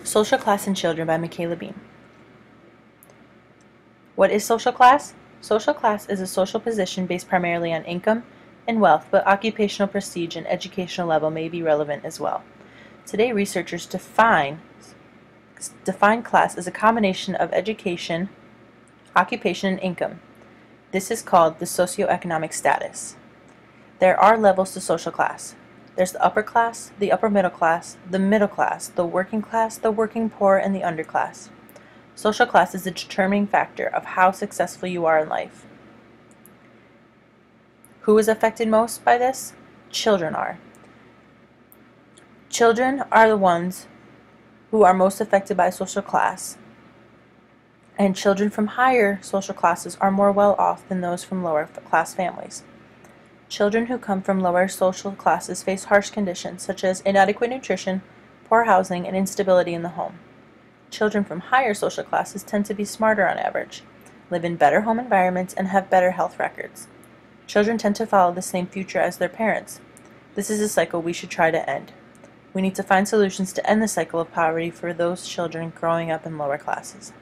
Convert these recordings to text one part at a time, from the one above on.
Social Class and Children by Michaela Bean. What is social class? Social class is a social position based primarily on income and wealth, but occupational prestige and educational level may be relevant as well. Today, researchers define class as a combination of education, occupation, and income. This is called the socioeconomic status. There are levels to social class. There's the upper class, the upper middle class, the working poor, and the underclass. Social class is a determining factor of how successful you are in life. Who is affected most by this? Children are. Children are the ones who are most affected by social class, and children from higher social classes are more well off than those from lower class families. Children who come from lower social classes face harsh conditions such as inadequate nutrition, poor housing, and instability in the home. Children from higher social classes tend to be smarter on average, live in better home environments, and have better health records. Children tend to follow the same future as their parents. This is a cycle we should try to end. We need to find solutions to end the cycle of poverty for those children growing up in lower classes.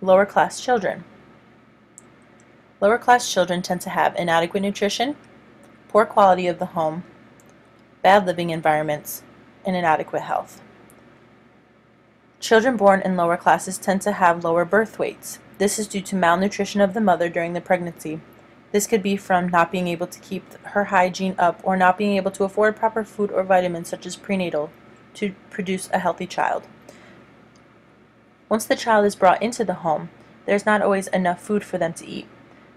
Lower class children. Lower class children tend to have inadequate nutrition, poor quality of the home, bad living environments, and inadequate health. Children born in lower classes tend to have lower birth weights. This is due to malnutrition of the mother during the pregnancy. This could be from not being able to keep her hygiene up or not being able to afford proper food or vitamins such as prenatal to produce a healthy child. Once the child is brought into the home, there's not always enough food for them to eat.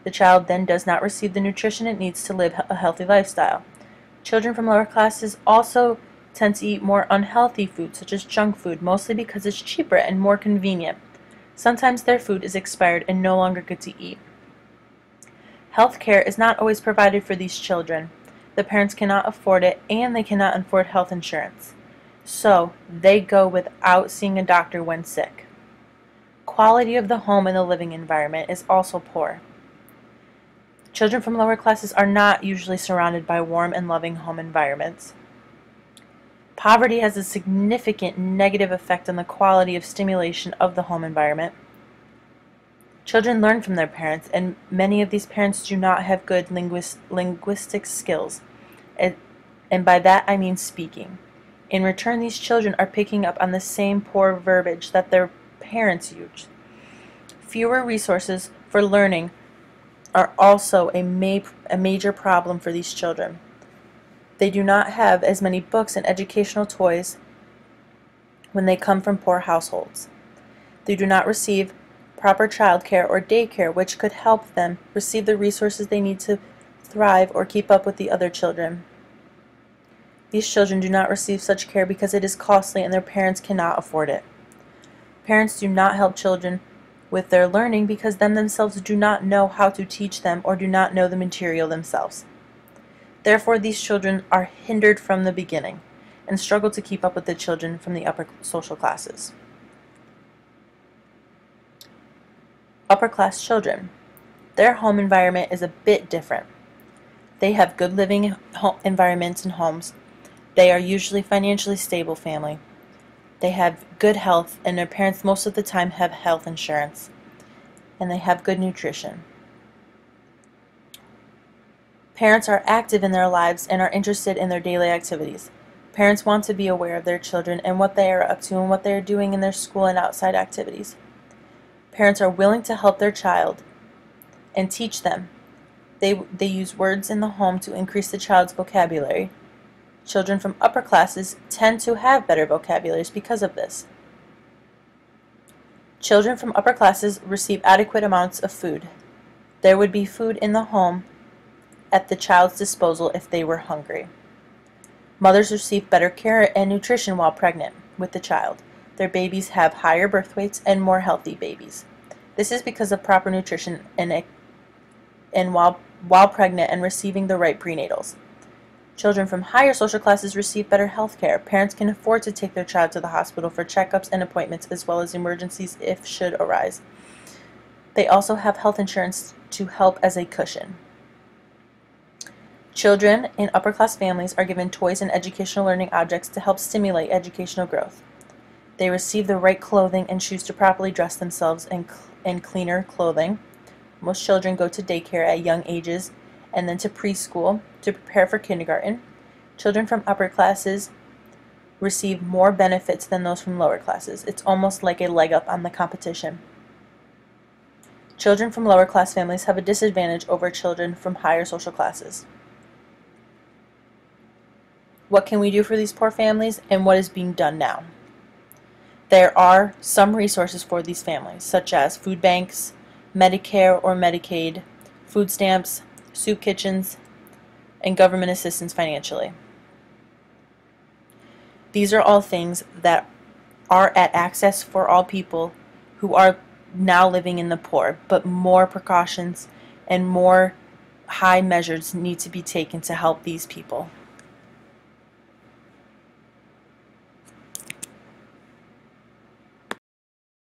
The child then does not receive the nutrition it needs to live a healthy lifestyle. Children from lower classes also tend to eat more unhealthy food, such as junk food, mostly because it's cheaper and more convenient. Sometimes their food is expired and no longer good to eat. Health care is not always provided for these children. The parents cannot afford it, and they cannot afford health insurance. So, they go without seeing a doctor when sick. Quality of the home and the living environment is also poor. Children from lower classes are not usually surrounded by warm and loving home environments. Poverty has a significant negative effect on the quality of stimulation of the home environment. Children learn from their parents, and many of these parents do not have good linguistic skills, and by that I mean speaking. In return, these children are picking up on the same poor verbiage that their parents use. Fewer resources for learning are also a major problem for these children. They do not have as many books and educational toys when they come from poor households. They do not receive proper childcare or daycare, which could help them receive the resources they need to thrive or keep up with the other children. These children do not receive such care because it is costly and their parents cannot afford it. Parents do not help children with their learning because them themselves do not know how to teach them or do not know the material themselves. Therefore, these children are hindered from the beginning and struggle to keep up with the children from the upper social classes. Upper class children. Their home environment is a bit different. They have good living environments and homes. They are usually financially stable family. They have good health, and their parents most of the time have health insurance. And they have good nutrition. Parents are active in their lives and are interested in their daily activities. Parents want to be aware of their children and what they are up to and what they are doing in their school and outside activities. Parents are willing to help their child and teach them. They use words in the home to increase the child's vocabulary. Children from upper classes tend to have better vocabularies because of this. Children from upper classes receive adequate amounts of food. There would be food in the home at the child's disposal if they were hungry. Mothers receive better care and nutrition while pregnant with the child. Their babies have higher birth weights and more healthy babies. This is because of proper nutrition and while pregnant and receiving the right prenatals. Children from higher social classes receive better health care. Parents can afford to take their child to the hospital for checkups and appointments as well as emergencies if should arise. They also have health insurance to help as a cushion. Children in upper-class families are given toys and educational learning objects to help stimulate educational growth. They receive the right clothing and shoes to properly dress themselves in cleaner clothing. Most children go to daycare at young ages and then to preschool to prepare for kindergarten. Children from upper classes receive more benefits than those from lower classes. It's almost like a leg up on the competition. Children from lower class families have a disadvantage over children from higher social classes. What can we do for these poor families, and what is being done now? There are some resources for these families, such as food banks, Medicare or Medicaid, food stamps, soup kitchens, and government assistance financially. These are all things that are at access for all people who are now living in the poor, but more precautions and more high measures need to be taken to help these people.